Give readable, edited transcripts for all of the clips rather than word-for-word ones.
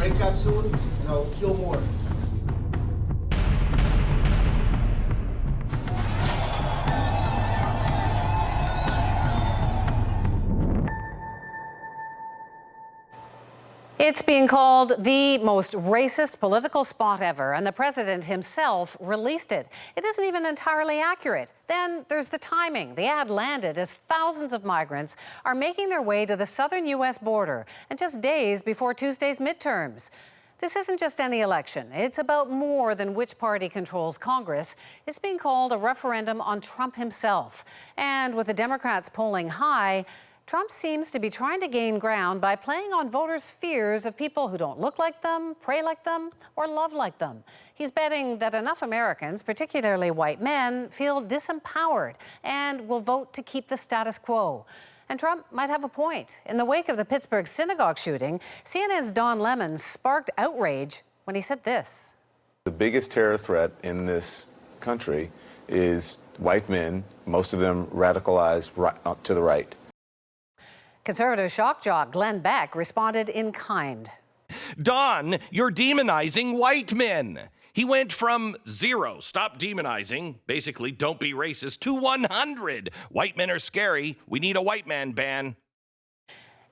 break out soon, and I'll kill more. It's being called the most racist political spot ever, and the president himself released it. It isn't even entirely accurate. Then there's the timing. The ad landed as thousands of migrants are making their way to the southern U.S. border, and just days before Tuesday's midterms. This isn't just any election. It's about more than which party controls Congress. It's being called a referendum on Trump himself. And with the Democrats polling high, Trump seems to be trying to gain ground by playing on voters' fears of people who don't look like them, pray like them, or love like them. He's betting that enough Americans, particularly white men, feel disempowered and will vote to keep the status quo. And Trump might have a point. In the wake of the Pittsburgh synagogue shooting, CNN's Don Lemon sparked outrage when he said this. The biggest terror threat in this country is white men, most of them radicalized to the right. Conservative shock jock Glenn Beck responded in kind. Don, you're demonizing white men. He went from 0, stop demonizing, basically don't be racist, to 100. White men are scary. We need a white man ban.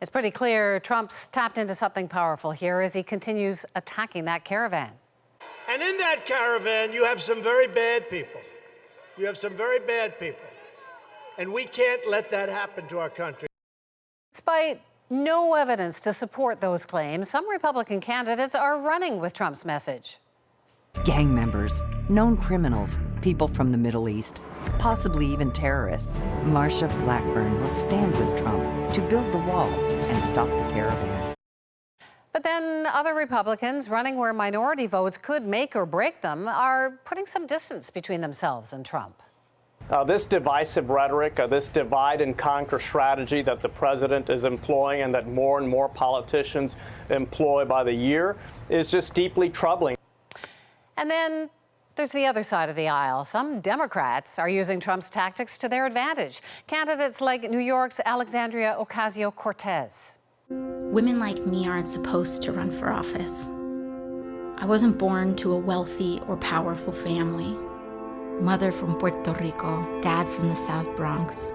It's pretty clear Trump's tapped into something powerful here as he continues attacking that caravan. And in that caravan, you have some very bad people. You have some very bad people. And we can't let that happen to our country. Despite no evidence to support those claims, some Republican candidates are running with Trump's message. Gang members, known criminals, people from the Middle East, possibly even terrorists. Marsha Blackburn will stand with Trump to build the wall and stop the caravan. But then other Republicans running where minority votes could make or break them are putting some distance between themselves and Trump. This divisive rhetoric, this divide and conquer strategy that the president is employing and that more and more politicians employ by the year is just deeply troubling. And then there's the other side of the aisle. Some Democrats are using Trump's tactics to their advantage. Candidates like New York's Alexandria Ocasio-Cortez. Women like me aren't supposed to run for office. I wasn't born to a wealthy or powerful family. Mother from Puerto Rico, dad from the South Bronx.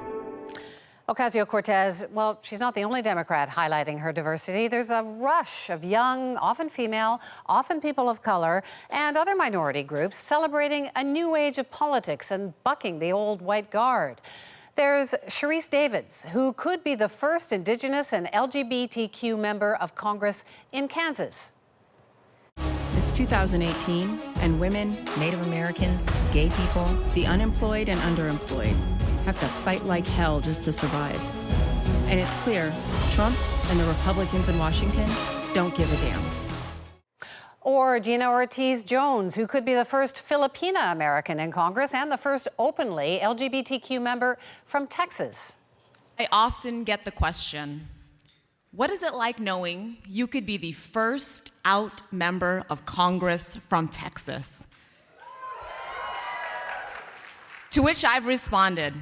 Ocasio-Cortez, well, she's not the only Democrat highlighting her diversity. There's a rush of young, often female, often people of color, and other minority groups celebrating a new age of politics and bucking the old white guard. There's Sharice Davids, who could be the first Indigenous and LGBTQ member of Congress in Kansas. It's 2018, and women, Native Americans, gay people, the unemployed and underemployed have to fight like hell just to survive. And it's clear Trump and the Republicans in Washington don't give a damn. Or Gina Ortiz-Jones, who could be the first Filipina American in Congress and the first openly LGBTQ member from Texas. I often get the question, what is it like knowing you could be the first out member of Congress from Texas? To which I've responded,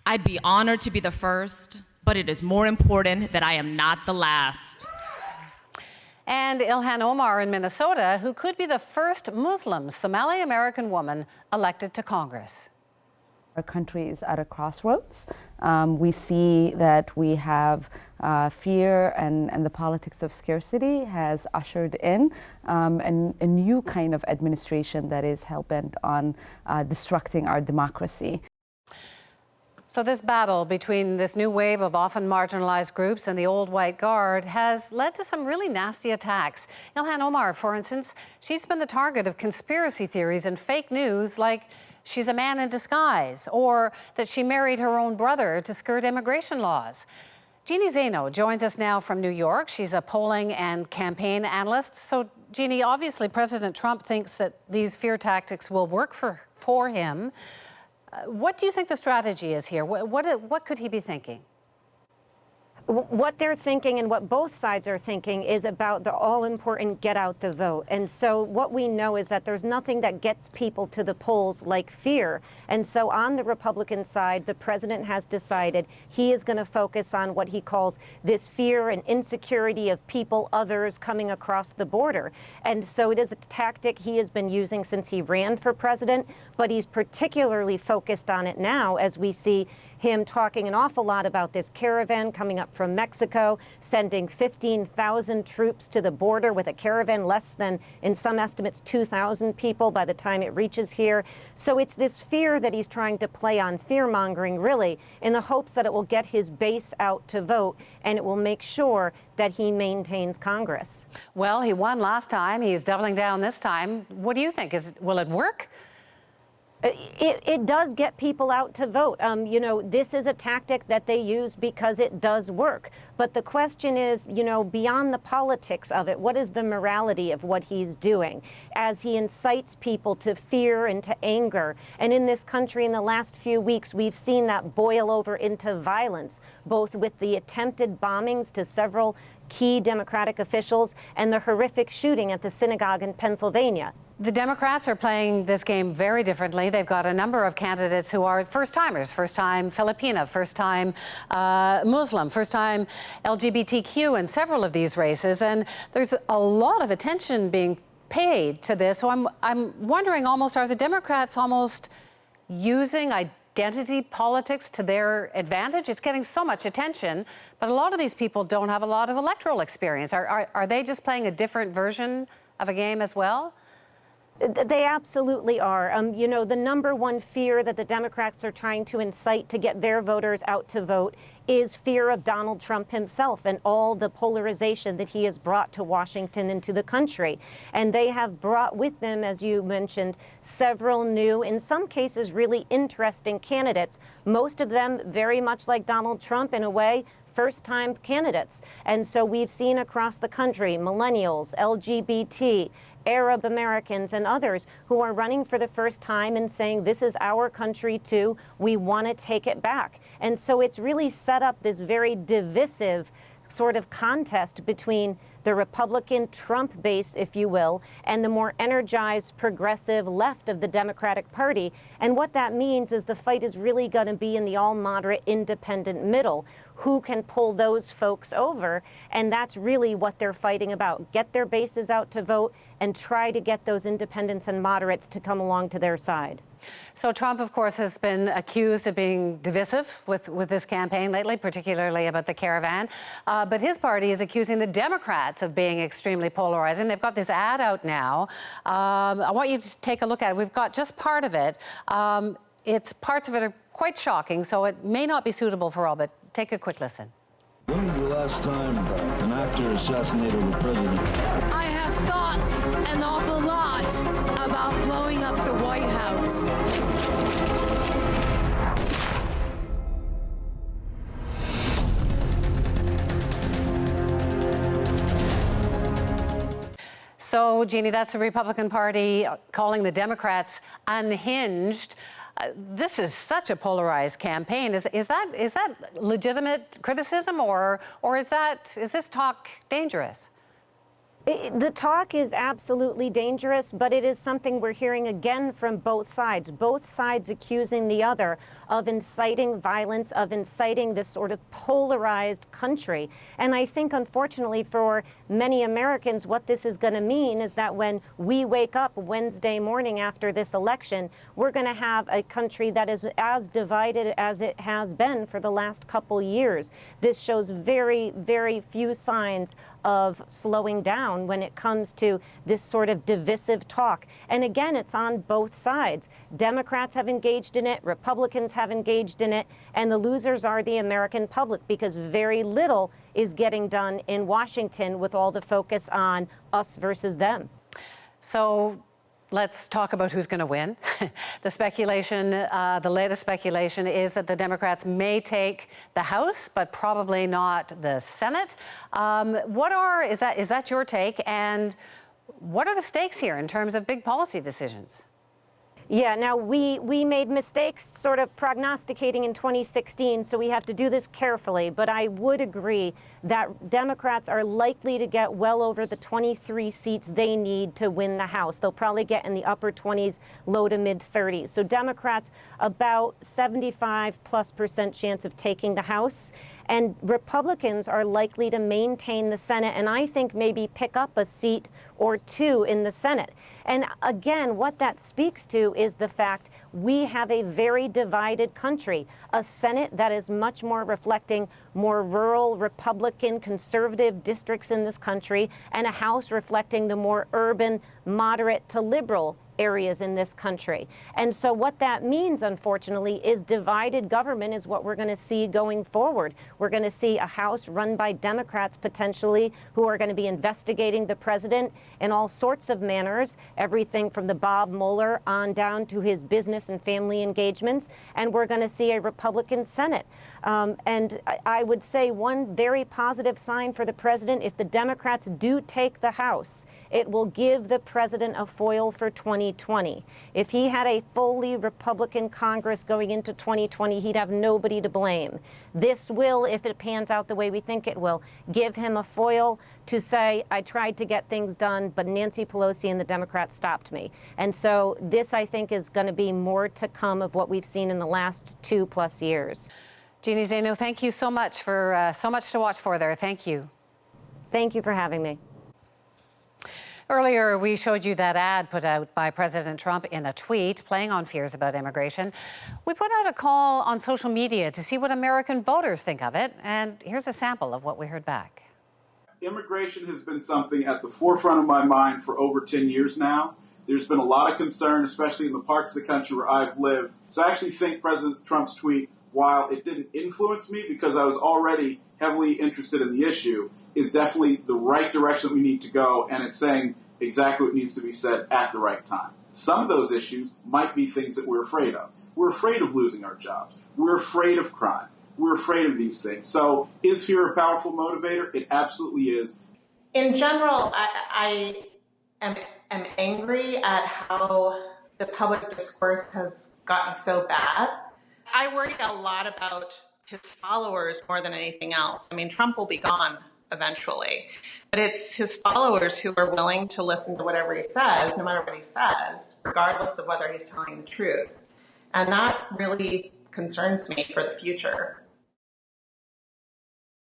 I'd be honored to be the first, but it is more important that I am not the last. And Ilhan Omar in Minnesota, who could be the first Muslim Somali American woman elected to Congress. Our country is at a crossroads. We see that we have fear and the politics of scarcity has ushered in a new kind of administration that is hell-bent on destructing our democracy. So this battle between this new wave of often marginalized groups and the old white guard has led to some really nasty attacks. Ilhan Omar, for instance, she's been the target of conspiracy theories and fake news like she's a man in disguise, or that she married her own brother to skirt immigration laws. Jeanne Zaino joins us now from New York. She's a polling and campaign analyst. So, Jeanne, obviously President Trump thinks that these fear tactics will work for him. What do you think the strategy is here? What could he be thinking? What they're thinking and what both sides are thinking is about the all-important get out the vote. And so what we know is that there's nothing that gets people to the polls like fear. And so on the Republican side, the president has decided he is going to focus on what he calls this fear and insecurity of people, others coming across the border. And so it is a tactic he has been using since he ran for president, but he's particularly focused on it now as we see him talking an awful lot about this caravan coming up from Mexico, sending 15,000 troops to the border with a caravan, less than, in some estimates, 2,000 people by the time it reaches here. So it's this fear that he's trying to play on, fear-mongering, really, in the hopes that it will get his base out to vote and it will make sure that he maintains Congress. Well, he won last time. He's doubling down this time. What do you think? Will it work? It does get people out to vote. You know, this is a tactic that they use because it does work. But the question is, you know, beyond the politics of it, what is the morality of what he's doing as he incites people to fear and to anger? And in this country in the last few weeks, we've seen that boil over into violence, both with the attempted bombings to several key Democratic officials and the horrific shooting at the synagogue in Pennsylvania. The Democrats are playing this game very differently. They've got a number of candidates who are first-timers, first-time Filipina, first-time Muslim, first-time LGBTQ in several of these races. And there's a lot of attention being paid to this. So I'm wondering almost, are the Democrats almost using identity politics to their advantage? It's getting so much attention, but a lot of these people don't have a lot of electoral experience. Are they just playing a different version of a game as well? They absolutely are. You know, the number one fear that the Democrats are trying to incite to get their voters out to vote is fear of Donald Trump himself and all the polarization that he has brought to Washington and to the country. And they have brought with them, as you mentioned, several new, in some cases, really interesting candidates, most of them very much like Donald Trump in a way, first-time candidates. And so we've seen across the country millennials, LGBT, Arab Americans and others who are running for the first time and saying this is our country too, we want to take it back. And so it's really set up this very divisive sort of contest between the Republican Trump base, if you will, and the more energized progressive left of the Democratic Party. And what that means is the fight is really going to be in the all-moderate independent middle. Who can pull those folks over? And that's really what they're fighting about. Get their bases out to vote and try to get those independents and moderates to come along to their side. So Trump, of course, has been accused of being divisive with this campaign lately, particularly about the caravan. But his party is accusing the Democrats of being extremely polarizing. They've got this ad out now. I want you to take a look at it. We've got just part of it. Parts of it are quite shocking, so it may not be suitable for all, but take a quick listen. When was the last time an actor assassinated the president? I have thought an awful lot about blowing up the White House. So, Jeannie, that's the Republican Party calling the Democrats unhinged. This is such a polarized campaign. Is that legitimate criticism, or is this talk dangerous? The talk is absolutely dangerous, but it is something we're hearing again from both sides accusing the other of inciting violence, of inciting this sort of polarized country. And I think, unfortunately, for many Americans, what this is going to mean is that when we wake up Wednesday morning after this election, we're going to have a country that is as divided as it has been for the last couple years. This shows very, very few signs of slowing down when it comes to this sort of divisive talk. And again, it's on both sides. Democrats have engaged in it, Republicans have engaged in it, and the losers are the American public because very little is getting done in Washington with all the focus on us versus them. So let's talk about who's going to win. The speculation, the latest speculation is that the Democrats may take the House, but probably not the Senate. Is that your take? And what are the stakes here in terms of big policy decisions? Yeah, now we made mistakes sort of prognosticating in 2016, so we have to do this carefully. But I would agree that Democrats are likely to get well over the 23 seats they need to win the House. They'll probably get in the upper 20s, low to mid 30s. So Democrats about 75+% chance of taking the House. And Republicans are likely to maintain the Senate and I think maybe pick up a seat or two in the Senate. And again, what that speaks to is the fact we have a very divided country, a Senate that is much more reflecting more rural, Republican, conservative districts in this country, and a House reflecting the more urban, moderate to liberal areas in this country. And so what that means, unfortunately, is divided government is what we're going to see going forward. We're going to see a House run by Democrats potentially who are going to be investigating the president in all sorts of manners, everything from the Bob Mueller on down to his business and family engagements. And we're going to see a Republican Senate. And I would say one very positive sign for the president, if the Democrats do take the House, it will give the president a foil for 2020. If he had a fully Republican Congress going into 2020, he'd have nobody to blame. This will, if it pans out the way we think it will, give him a foil to say, I tried to get things done, but Nancy Pelosi and the Democrats stopped me. And so this, I think, is going to be more to come of what we've seen in the last 2+ years. Jeanne Zaino, thank you so much for so much to watch for there. Thank you. Thank you for having me. Earlier, we showed you that ad put out by President Trump in a tweet playing on fears about immigration. We put out a call on social media to see what American voters think of it, and here's a sample of what we heard back. Immigration has been something at the forefront of my mind for over 10 years now. There's been a lot of concern, especially in the parts of the country where I've lived. So I actually think President Trump's tweet, while it didn't influence me because I was already heavily interested in the issue, is definitely the right direction we need to go, and it's saying exactly what needs to be said at the right time. Some of those issues might be things that we're afraid of. We're afraid of losing our jobs. We're afraid of crime. We're afraid of these things. So is fear a powerful motivator? It absolutely is. In general, I am angry at how the public discourse has gotten so bad. I worry a lot about his followers more than anything else. I mean, Trump will be gone eventually, but it's his followers who are willing to listen to whatever he says, no matter what he says, regardless of whether he's telling the truth. And that really concerns me for the future.